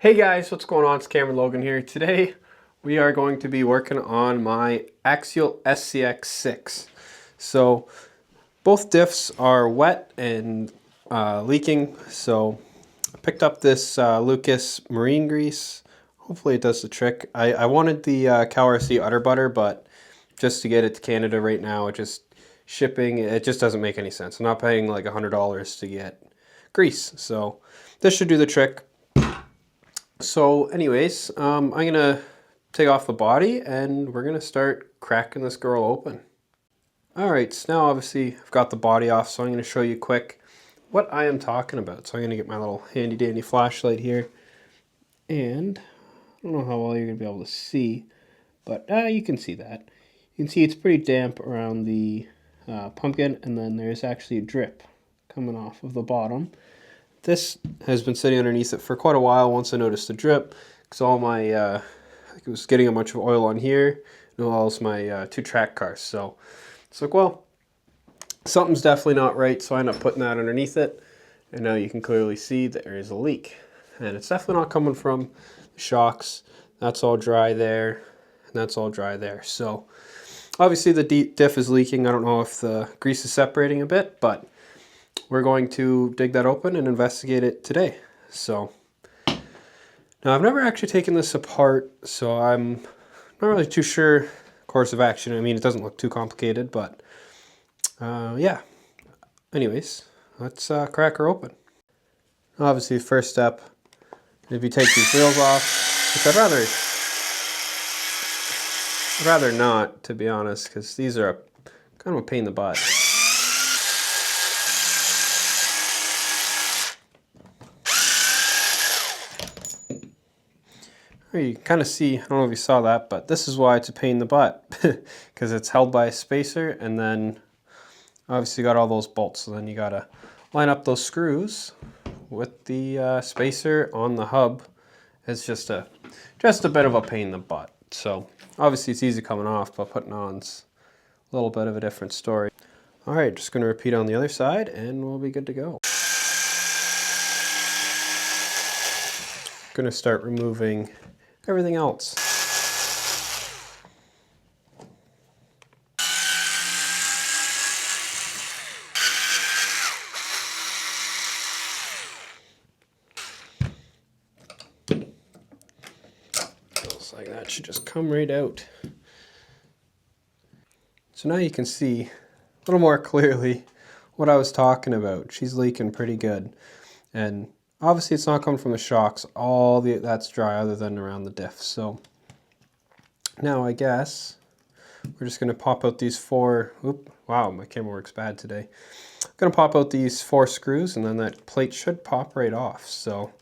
Hey guys, what's going on? It's Cameron Logan here. Today we are going to be working on my axial SCX6. So both diffs are wet and leaking. So I picked up this Lucas marine grease. Hopefully it does the trick. I wanted the CalRC Udder Butter, but just to get it to Canada right now, shipping, it just doesn't make any sense. I'm not paying like $100 to get grease. So this should do the trick. So anyways, I'm going to take off the body and we're going to start cracking this girl open. Alright, so now obviously I've got the body off, so I'm going to show you quick what I am talking about. So I'm going to get my little handy dandy flashlight here. And I don't know how well you're going to be able to see, but you can see that. You can see it's pretty damp around the pumpkin, and then there's actually a drip coming off of the bottom. This has been sitting underneath it for quite a while once I noticed the drip, because all my, I think it was getting a bunch of oil on here, as well as my 2 track cars. So it's like, well, something's definitely not right, so I end up putting that underneath it, and now you can clearly see there is a leak. And it's definitely not coming from the shocks. That's all dry there, and that's all dry there. So obviously the diff is leaking. I don't know if the grease is separating a bit, but we're going to dig that open and investigate it today. So now I've never actually taken this apart, so I'm not really too sure course of action. I mean, it doesn't look too complicated, but yeah. Anyways, let's crack her open. Obviously, the first step, if you take these wheels off, which I'd rather not, to be honest, because these are kind of a pain in the butt. You can kind of see, I don't know if you saw that, but this is why it's a pain in the butt, because it's held by a spacer, and then obviously you got all those bolts, so then you got to line up those screws with the spacer on the hub. It's just a bit of a pain in the butt. So obviously it's easy coming off, but putting on's a little bit of a different story. All right, just going to repeat on the other side, and we'll be good to go. Going to start removing everything else. Just like that, should just come right out. So now you can see a little more clearly what I was talking about. She's leaking pretty good. And obviously it's not coming from the shocks. That's dry other than around the diff. So now I guess we're just going to pop out these 4, wow, my camera works bad today. I'm going to pop out these 4 screws, and then that plate should pop right off. So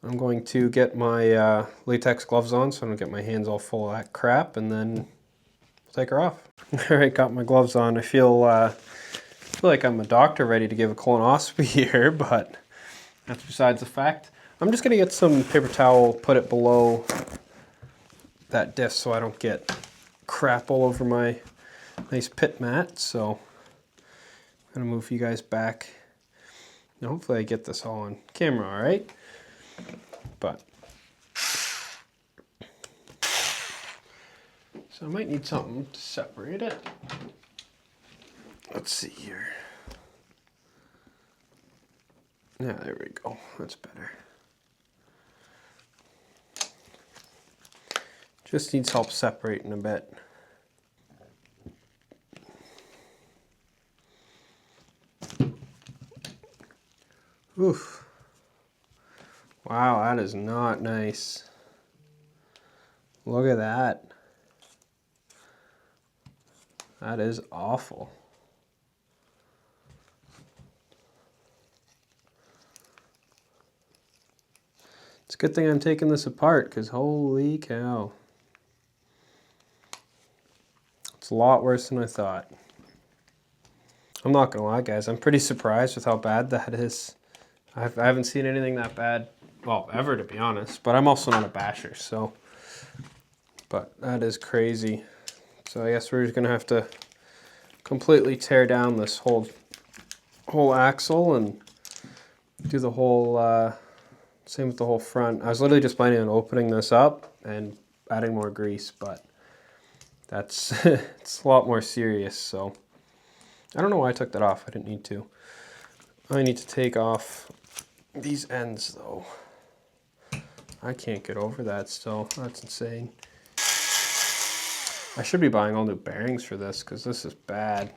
I'm going to get my latex gloves on so I don't get my hands all full of that crap, and then we'll take her off. All right, got my gloves on. I feel like I'm a doctor ready to give a colonoscopy here, but that's besides the fact. I'm just going to get some paper towel, put it below that diff so I don't get crap all over my nice pit mat. So I'm going to move you guys back. Now hopefully I get this all on camera, all right? But so I might need something to separate it. Let's see here. Yeah, there we go. That's better. Just needs help separating a bit. Oof. Wow, that is not nice. Look at that. That is awful. It's a good thing I'm taking this apart, because holy cow. It's a lot worse than I thought. I'm not gonna lie, guys, I'm pretty surprised with how bad that is. I haven't seen anything that bad, well, ever, to be honest, but I'm also not a basher, so. But that is crazy. So I guess we're just gonna have to completely tear down this whole axle and do the whole Same with the whole front. I was literally just planning on opening this up and adding more grease, but that's it's a lot more serious. So I don't know why I took that off. I didn't need to. I need to take off these ends though. I can't get over that still. That's insane. I should be buying all new bearings for this because this is bad.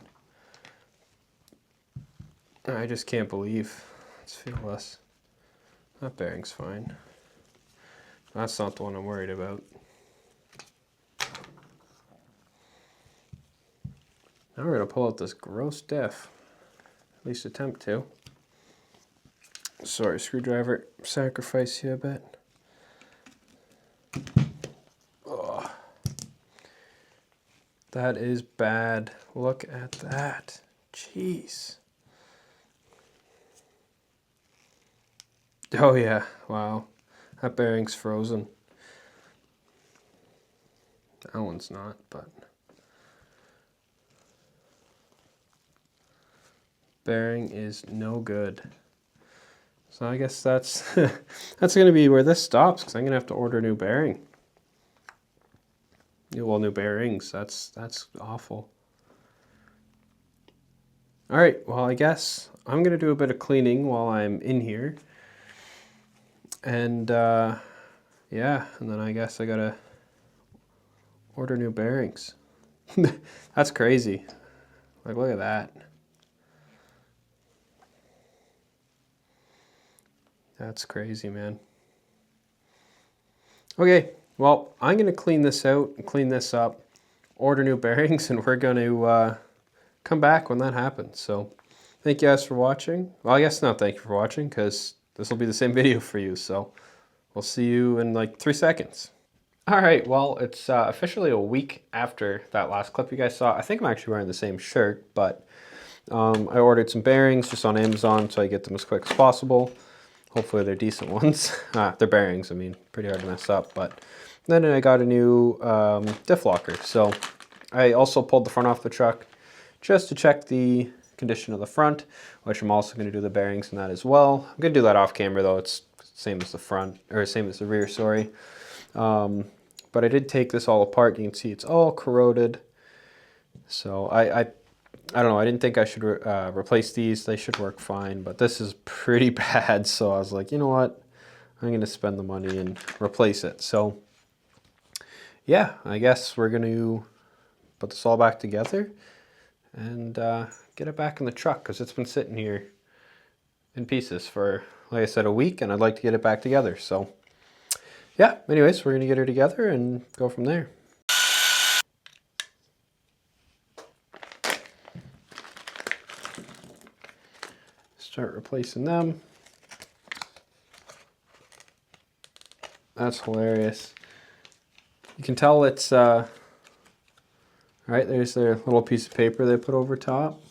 I just can't believe. Let's feel this. That bearing's fine. That's not the one I'm worried about. Now we're going to pull out this gross diff. At least attempt to. Sorry, screwdriver, sacrifice you a bit. Ugh. That is bad. Look at that. Jeez. Oh yeah, wow. That bearing's frozen. That one's not, but... bearing is no good. So I guess that's that's going to be where this stops, because I'm going to have to order a new bearing. Well, new bearings. That's awful. All right, well, I guess I'm going to do a bit of cleaning while I'm in here. And yeah, and then I guess I got to order new bearings. That's crazy. Like, look at that. That's crazy, man. Okay, well, I'm going to clean this out and clean this up, order new bearings, and we're going to come back when that happens. So thank you guys for watching. Well, I guess not thank you for watching, because this will be the same video for you. So we'll see you in like 3 seconds. All right, well, it's officially a week after that last clip you guys saw. I think I'm actually wearing the same shirt, but I ordered some bearings just on Amazon so I get them as quick as possible. Hopefully they're decent ones. They're bearings, I mean, pretty hard to mess up. But then I got a new diff locker. So I also pulled the front off the truck just to check the condition of the front, which I'm also going to do the bearings in that as well. I'm going to do that off camera though. It's same as the front, or same as the rear, sorry. But I did take this all apart. You can see it's all corroded. So I don't know, I didn't think I should replace these. They should work fine, but this is pretty bad. So I was like, you know what? I'm going to spend the money and replace it. So yeah, I guess we're going to put this all back together and get it back in the truck, because it's been sitting here in pieces for, like I said, a week, and I'd like to get it back together. So yeah, anyways, we're going to get her together and go from there. Start replacing them. That's hilarious. You can tell it's, right, there's their little piece of paper they put over top.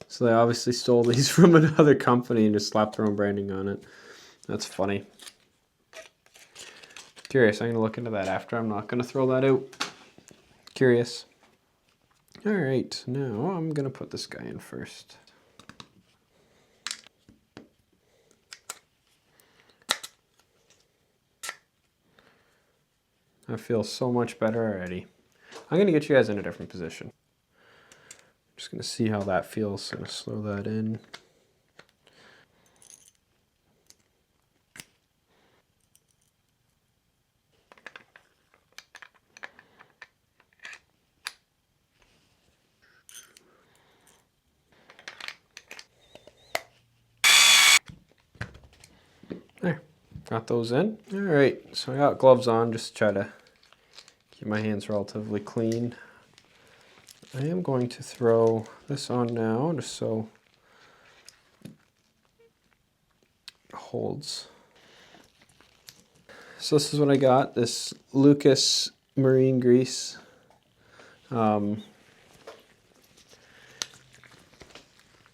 So they obviously stole these from another company and just slapped their own branding on it. That's funny. Curious, I'm going to look into that after. I'm not going to throw that out. Curious. All right, now I'm going to put this guy in first. I feel so much better already. I'm going to get you guys in a different position. Just going to see how that feels. I'm going to slow that in. There, got those in. All right, so I got gloves on just to try to keep my hands relatively clean. I am going to throw this on now just so it holds. So this is what I got, this Lucas marine grease.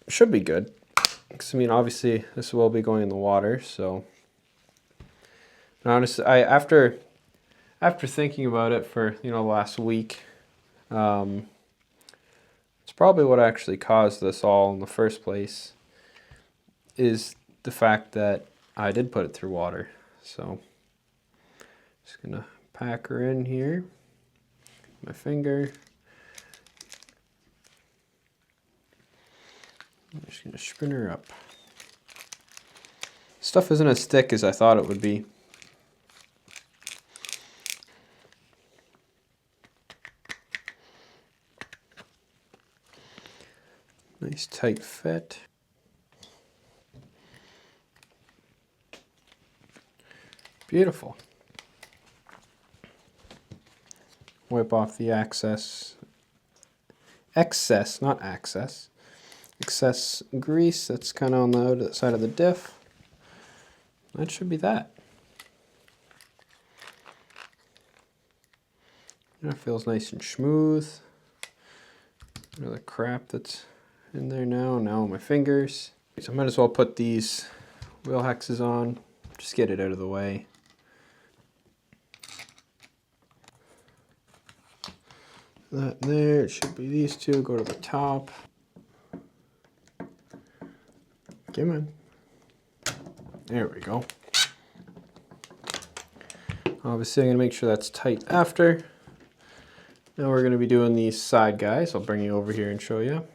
Should be good. Because, I mean, obviously this will be going in the water, so. And honestly, after thinking about it for, you know, last week, it's probably what actually caused this all in the first place, is the fact that I did put it through water. So just gonna pack her in here, my finger. I'm just gonna spin her up. Stuff isn't as thick as I thought it would be. Nice tight fit. Beautiful. Wipe off the excess, not access, excess grease that's kind of on the outside of the diff. That should be that. It feels nice and smooth. The crap that's in there now on my fingers. So I might as well put these wheel hexes on, just get it out of the way. That there, it should be these two, go to the top. Come on. There we go. Obviously I'm going to make sure that's tight after. Now we're going to be doing these side guys. I'll bring you over here and show you.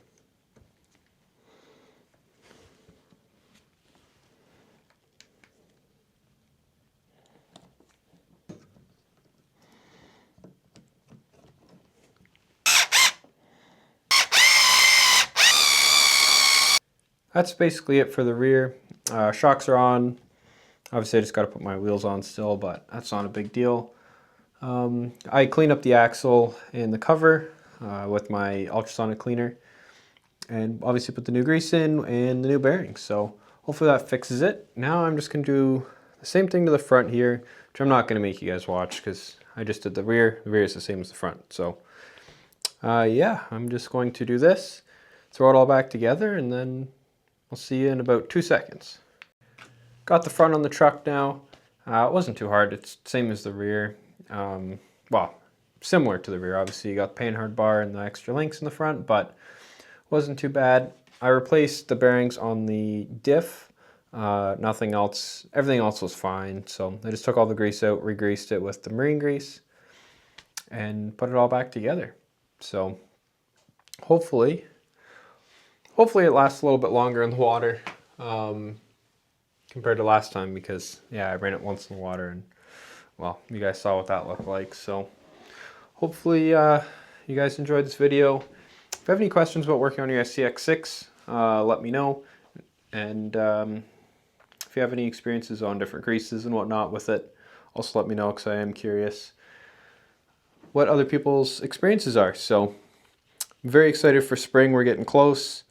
That's basically it for the rear. Shocks are on. Obviously I just got to put my wheels on still, but that's not a big deal. I cleaned up the axle and the cover with my ultrasonic cleaner, and obviously put the new grease in and the new bearings. So hopefully that fixes it. Now I'm just going to do the same thing to the front here, which I'm not going to make you guys watch because I just did the rear. The rear is the same as the front. So yeah, I'm just going to do this, throw it all back together, and then I'll see you in about 2 seconds. Got the front on the truck now. It wasn't too hard. It's the same as the rear. Well, similar to the rear. Obviously, you got the panhard bar and the extra links in the front, but wasn't too bad. I replaced the bearings on the diff. Nothing else. Everything else was fine. So I just took all the grease out, re-greased it with the marine grease, and put it all back together. So hopefully it lasts a little bit longer in the water compared to last time, because yeah, I ran it once in the water and well, you guys saw what that looked like. So hopefully you guys enjoyed this video. If you have any questions about working on your SCX6, let me know. And if you have any experiences on different greases and whatnot with it, also let me know, because I am curious what other people's experiences are. So I'm very excited for spring. We're getting close.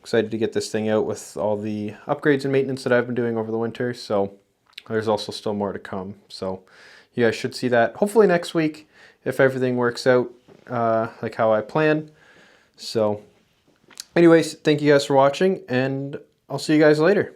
Excited to get this thing out with all the upgrades and maintenance that I've been doing over the winter. So there's also still more to come. So you guys should see that hopefully next week if everything works out like how I plan. So anyways, thank you guys for watching, and I'll see you guys later.